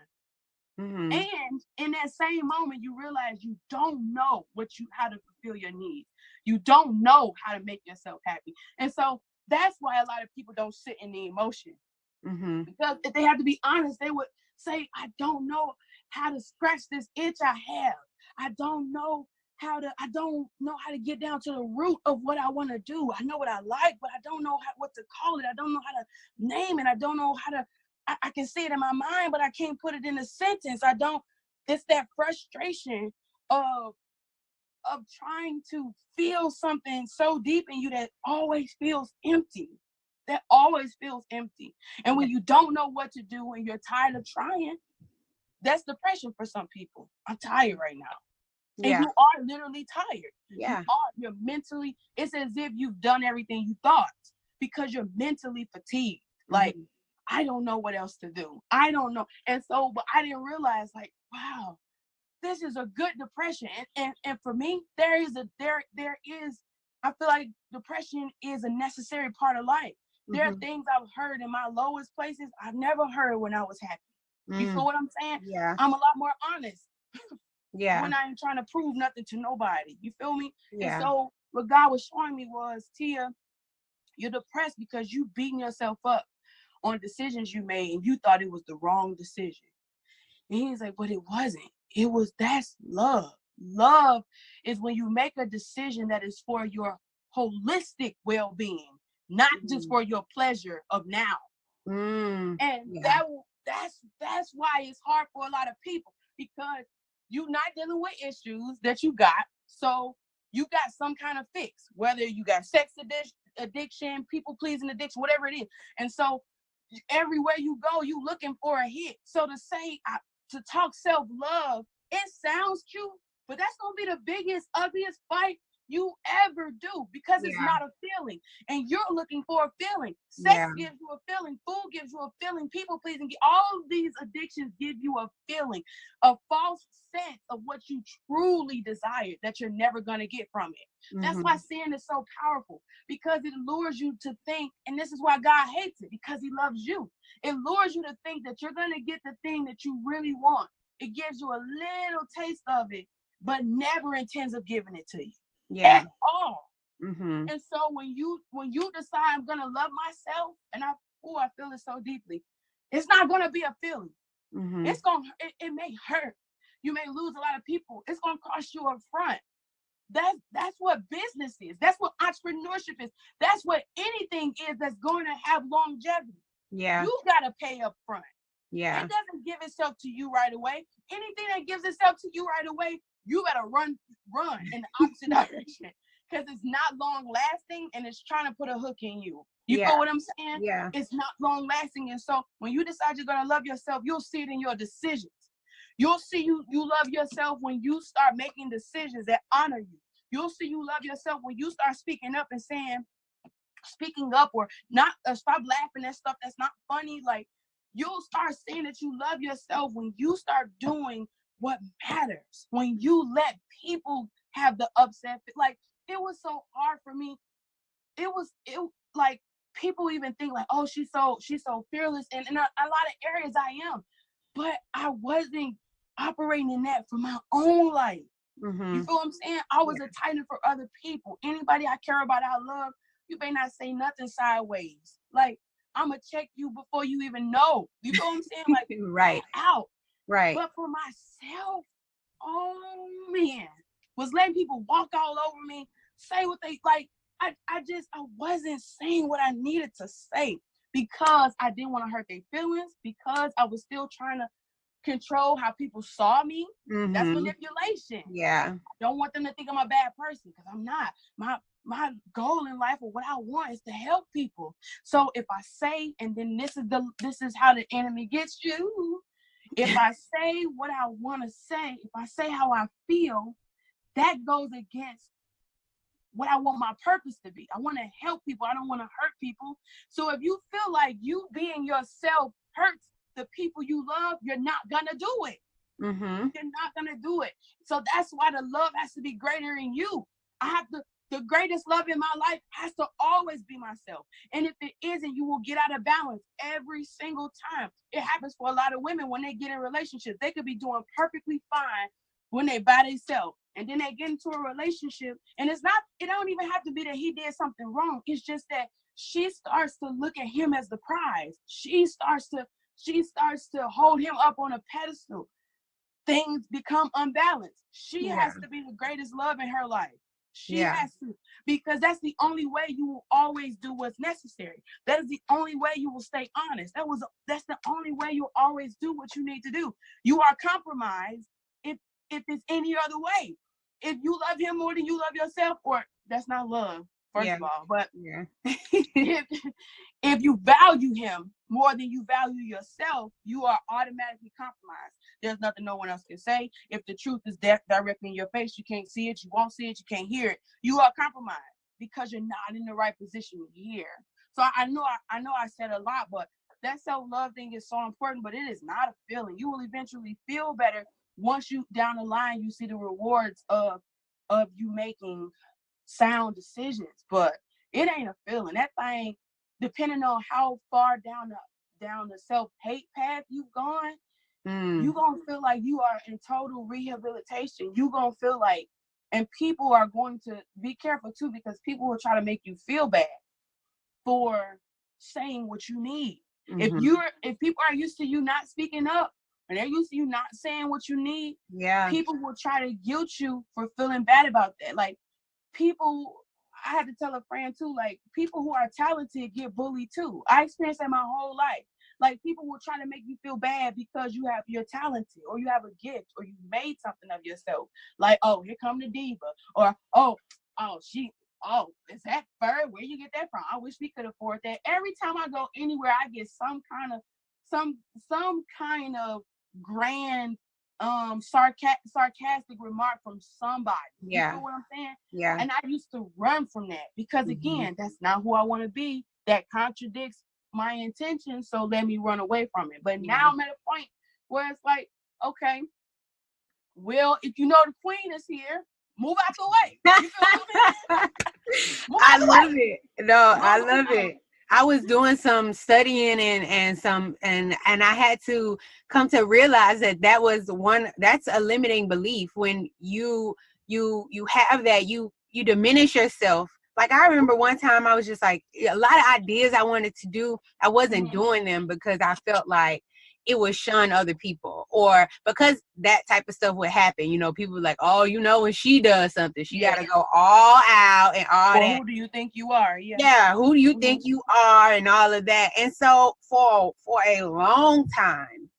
Mm-hmm. And in that same moment, you realize you don't know how to fulfill your needs. You don't know how to make yourself happy. And so that's why a lot of people don't sit in the emotion. Mm-hmm. Because if they have to be honest, they would say, I don't know how to scratch this itch I have. I don't know how to get down to the root of what I want to do. I know what I like, but I don't know what to call it. I don't know how to name it. I don't know how to, I can see it in my mind, but I can't put it in a sentence. It's that frustration of trying to feel something so deep in you that always feels empty. And when you don't know what to do and you're tired of trying, that's depression for some people. I'm tired right now. And you are literally tired. Yeah. You're mentally, it's as if you've done everything you thought because you're mentally fatigued. Like, mm-hmm. I don't know what else to do. I don't know. And so, but I didn't realize, like, wow, this is a good depression. And for me, there is, I feel like depression is a necessary part of life. Mm-hmm. There are things I've heard in my lowest places I've never heard when I was happy. Mm. You feel what I'm saying? Yeah. I'm a lot more honest. Yeah. When I ain't trying to prove nothing to nobody. You feel me? Yeah. And so what God was showing me was, Teeya, you're depressed because you beating yourself up on decisions you made and you thought it was the wrong decision. And he's like, but it wasn't. That's love. Love is when you make a decision that is for your holistic well-being, not just for your pleasure of now. And that's why it's hard for a lot of people, because you're not dealing with issues that you got. So you got some kind of fix, whether you got sex addiction, people pleasing addiction, whatever it is. And so everywhere you go, you looking for a hit. So to talk self-love, it sounds cute, but that's gonna be the biggest, ugliest fight you ever do, because it's not a feeling, and you're looking for a feeling. Sex gives you a feeling, food gives you a feeling, people pleasing, all these addictions give you a feeling, a false sense of what you truly desire that you're never going to get from it. That's why sin is so powerful, because it lures you to think, and this is why God hates it, because he loves you. It lures you to think that you're going to get the thing that you really want. It gives you a little taste of it, but never intends of giving it to you. At all. And so when you decide, I'm gonna love myself, and I feel it so deeply, it's not gonna be a feeling. It's gonna it may hurt. You may lose a lot of people. It's gonna cost you up front. That's what business is. That's what entrepreneurship is. That's what anything is that's going to have longevity. You gotta pay up front. It doesn't give itself to you right away. Anything that gives itself to you right away, you better run in the opposite direction, because it's not long lasting, and it's trying to put a hook in you. You feel what I'm saying? It's not long lasting. And so when you decide you're going to love yourself, you'll see it in your decisions. You'll see you love yourself when you start making decisions that honor you. You'll see you love yourself when you start speaking up and speaking up, or not stop laughing at stuff that's not funny. Like, you'll start saying that you love yourself when you start doing what matters, when you let people have the upset. Like, it was so hard for me. It like, people even think like, oh, she's so fearless, and in a lot of areas I am, but I wasn't operating in that for my own life. You feel what I'm saying? I was a titan for other people. Anybody I care about, I love, you may not say nothing sideways. Like, I'm gonna check you before you even know. You feel what I'm saying? Like, out. But for myself, oh man, was letting people walk all over me, say what they like. I wasn't saying what I needed to say, because I didn't want to hurt their feelings, because I was still trying to control how people saw me. That's manipulation. I don't want them to think I'm a bad person, because I'm not. My goal in life, or what I want, is to help people. So if I say, and then this is how the enemy gets you. If I say what I want to say, if I say how I feel, that goes against what I want my purpose to be. I want to help people. I don't want to hurt people. So if you feel like you being yourself hurts the people you love, you're not gonna do it. You're not gonna do it. So that's why the love has to be greater in you. The greatest love in my life has to always be myself. And if it isn't, you will get out of balance every single time. It happens for a lot of women when they get in relationships. They could be doing perfectly fine when they by themselves, and then they get into a relationship, and it don't even have to be that he did something wrong. It's just that she starts to look at him as the prize. She starts to hold him up on a pedestal. Things become unbalanced. She has to be the greatest love in her life. She has to, because that's the only way you will always do what's necessary. That is the only way you will stay honest. That's the only way you'll always do what you need to do. You are compromised if it's any other way. If you love him more than you love yourself, or that's not love, first of all. But if you value him more than you value yourself, you are automatically compromised. There's nothing no one else can say. If the truth is directly in your face, you can't see it, you won't see it, you can't hear it. You are compromised because you're not in the right position to hear. So I know I said a lot, but that self-love thing is so important, but it is not a feeling. You will eventually feel better once you, down the line, you see the rewards of you making sound decisions. But it ain't a feeling. That thing, depending on how far down the self-hate path you've gone, you're gonna feel like you are in total rehabilitation. You're gonna feel like, and people are going to be careful too, because people will try to make you feel bad for saying what you need. If people are used to you not speaking up, when they're used to you not saying what you need, Yeah. people will try to guilt you for feeling bad about that. Like people, I had to tell a friend too, like people who are talented get bullied too. I experienced that my whole life. Like people will try to make you feel bad because you're talented or you have a gift or you made something of yourself. Like, oh, here come the diva, or oh, is that fur? Where you get that from? I wish we could afford that. Every time I go anywhere, I get some kind of grand sarcastic remark from somebody. Yeah. You know what I'm saying? Yeah. And I used to run from that because again, that's not who I want to be. That contradicts my intention, so let me run away from it. But now I'm at a point where it's like, okay, well, if you know the queen is here, move out the way. You feel what I love it. No, I love it. I was doing some studying and I had to come to realize that's a limiting belief when you have that you diminish yourself. Like I remember one time I was just like a lot of ideas I wanted to do, I wasn't doing them because I felt like it would shun other people, or because that type of stuff would happen. You know, people were like, oh, you know, when she does something, she got to go all out and all that. Who do you think you are? Yeah, who do you think you are and all of that. And so for a long time,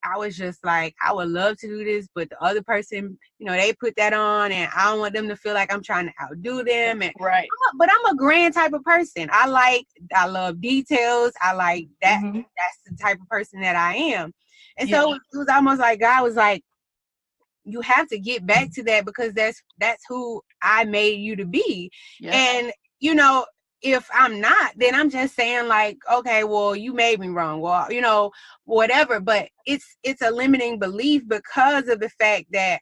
I was just like, I would love to do this, but the other person, you know, they put that on and I don't want them to feel like I'm trying to outdo them. And right. But I'm a grand type of person. I love details. I like that. That's the type of person that I am. And so it was almost like God was like, you have to get back to that because that's who I made you to be. And, you know, if I'm not, then I'm just saying like, okay, well, you made me wrong. Well, you know, whatever. But it's a limiting belief because of the fact that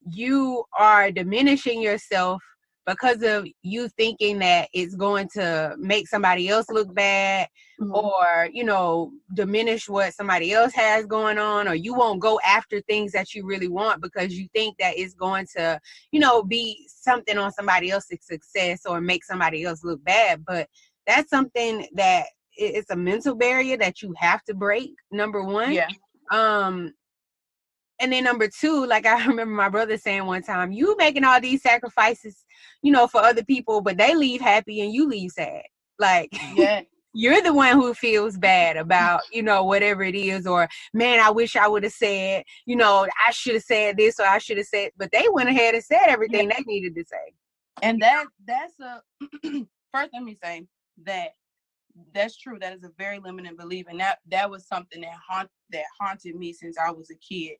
you are diminishing yourself because of you thinking that it's going to make somebody else look bad or, you know, diminish what somebody else has going on, or you won't go after things that you really want because you think that it's going to, you know, be something on somebody else's success or make somebody else look bad. But that's something that it's a mental barrier that you have to break, number one. And then number two, like I remember my brother saying one time, you making all these sacrifices, you know, for other people, but they leave happy and you leave sad. Like, you're the one who feels bad about, you know, whatever it is, or man, I wish I would have said, you know, I should have said this or I should have said, but they went ahead and said everything they needed to say. And that's first, let me say that's true. That is a very limiting belief. And that was something that haunted me since I was a kid.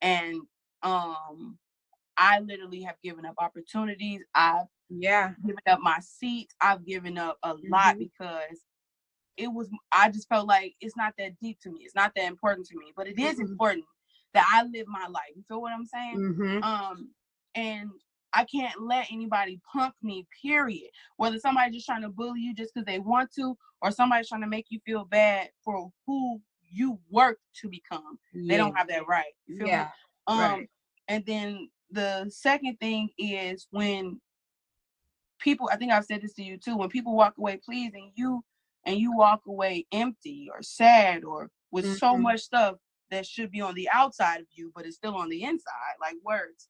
And I literally have given up opportunities. I've given up my seats. I've given up a lot because I just felt like it's not that deep to me. It's not that important to me, but it is important that I live my life. You feel what I'm saying? And I can't let anybody punk me, period. Whether somebody's just trying to bully you just because they want to, or somebody's trying to make you feel bad for who you work to become. They don't have that right. You feel me? Right. And then the second thing is when people, I think I've said this to you too, when people walk away pleasing you and you walk away empty or sad or with so much stuff that should be on the outside of you, but it's still on the inside, like words.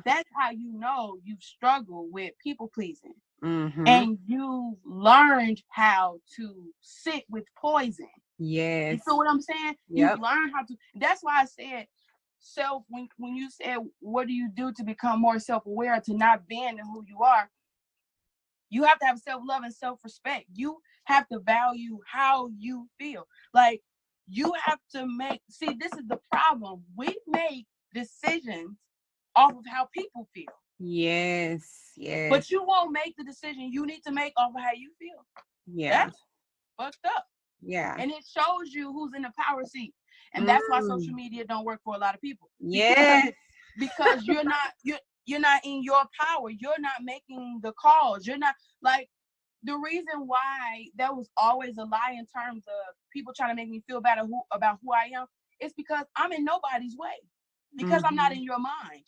That's how you know you've struggled with people pleasing. And you've learned how to sit with poison. You feel what I'm saying? You've learned how to. That's why I said when you said, what do you do to become more self-aware, to not abandon who you are? You have to have self-love and self-respect. You have to value how you feel. Like you have to see, this is the problem. We make decisions off of how people feel. But you won't make the decision you need to make off of how you feel. That's fucked up. And it shows you who's in the power seat. And that's why social media don't work for a lot of people. Because you're not in your power. You're not making the calls. You're not, like, the reason why there was always a lie in terms of people trying to make me feel bad about who I am, is because I'm in nobody's way. Because I'm not in your mind.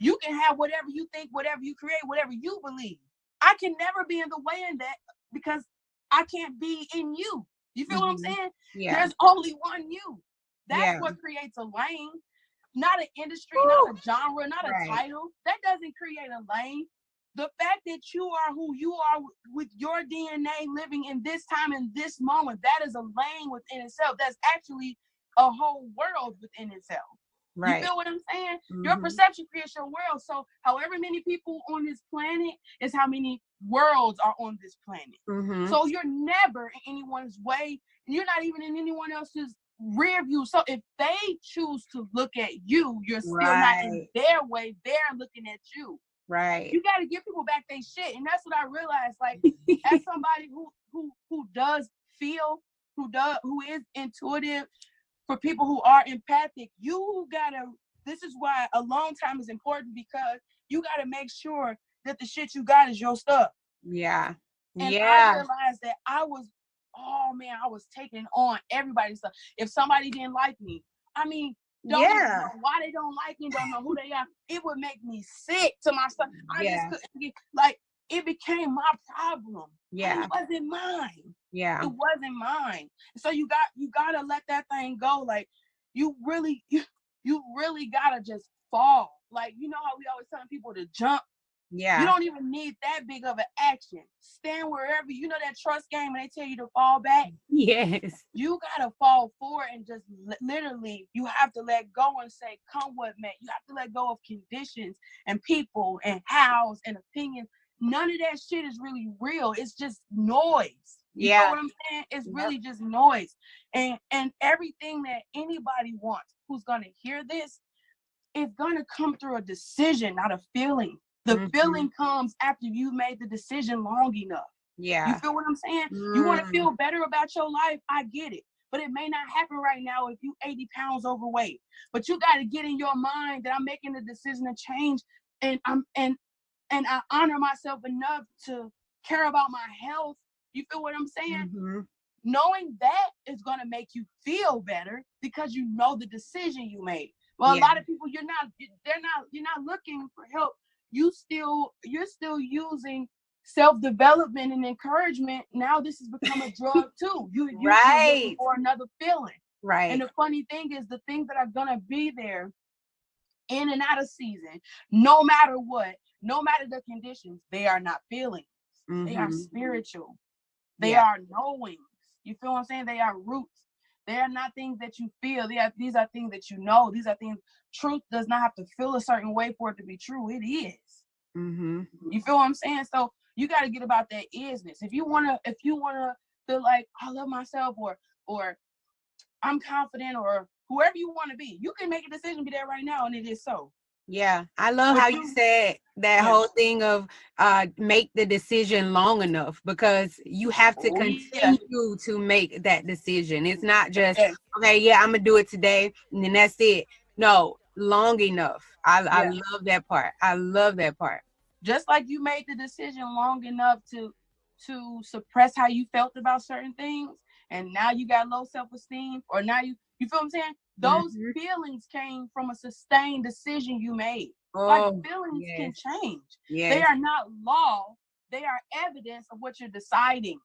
You can have whatever you think, whatever you create, whatever you believe. I can never be in the way in that because I can't be in you. You feel what I'm saying? There's only one you. That's what creates a lane, not an industry, not a genre, not a title. That doesn't create a lane. The fact that you are who you are with your DNA living in this time, in this moment, that is a lane within itself. That's actually a whole world within itself. Right. You feel what I'm saying? Mm-hmm. Your perception creates your world. So however many people on this planet is how many worlds are on this planet. Mm-hmm. So you're never in anyone's way, and you're not even in anyone else's rear view. So if they choose to look at you, you're still not in their way. They're looking at you. Right. You got to give people back their shit. And that's what I realized. Like, as somebody who does feel, who is intuitive, for people who are empathic, you gotta, this is why alone time is important, because you gotta make sure that the shit you got is your stuff. Yeah. And I realized that I was taking on everybody's stuff. If somebody didn't like me, I mean, don't know why they don't like me, don't know who they are. It would make me sick to my stuff. I just couldn't get, like, it became my problem. Yeah. It wasn't mine. Yeah. It wasn't mine. So you gotta let that thing go. Like, you really gotta just fall. Like, you know how we always telling people to jump? Yeah. You don't even need that big of an action. Stand wherever, you know that trust game and they tell you to fall back? Yes. You gotta fall forward and just literally, you have to let go and say, come what may. You have to let go of conditions and people and hows and opinions. None of that shit is really real. It's just noise. You know what I'm saying? It's really just noise. And everything that anybody wants who's gonna hear this is gonna come through a decision, not a feeling. The feeling comes after you made the decision long enough. Yeah. You feel what I'm saying? You want to feel better about your life, I get it. But it may not happen right now if you 80 pounds overweight. But you got to get in your mind that I'm making the decision to change, and I honor myself enough to care about my health. You feel what I'm saying? Mm-hmm. Knowing that is going to make you feel better because you know the decision you made. Well, a lot of people, you're not looking for help. You're still using self-development and encouragement. Now this has become a drug too. You're looking for another feeling. Right. And the funny thing is, the things that are gonna be there in and out of season, no matter what, no matter the conditions, they are not feelings. Mm-hmm. They are spiritual. They are knowings. You feel what I'm saying? They are roots. They are not things that you feel. These are things that you know. These are things. Truth does not have to feel a certain way for it to be true. It is. Mm-hmm. You feel what I'm saying? So you got to get about that isness. If you wanna feel like I love myself, or I'm confident, or whoever you want to be, you can make a decision, be there right now, and it is so. Yeah, I love how you said that whole thing of make the decision long enough, because you have to continue to make that decision. It's not just, okay, I'm going to do it today, and then that's it. No, long enough. I love that part. I love that part. Just like you made the decision long enough to suppress how you felt about certain things, and now you got low self-esteem, or now you feel what I'm saying? Those feelings came from a sustained decision you made. Like, feelings can change. Yes. They are not law. They are evidence of what you're deciding.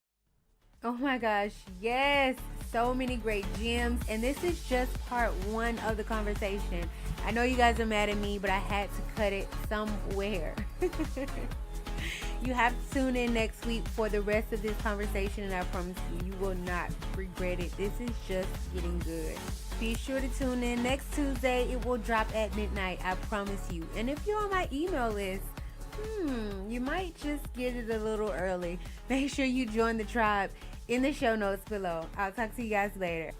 Oh my gosh, yes. So many great gems. And this is just part one of the conversation. I know you guys are mad at me, but I had to cut it somewhere. You have to tune in next week for the rest of this conversation, and I promise you will not regret it. This is just getting good. Be sure to tune in next Tuesday. It will drop at midnight, I promise you. And if you're on my email list, you might just get it a little early. Make sure you join the tribe in the show notes below. I'll talk to you guys later.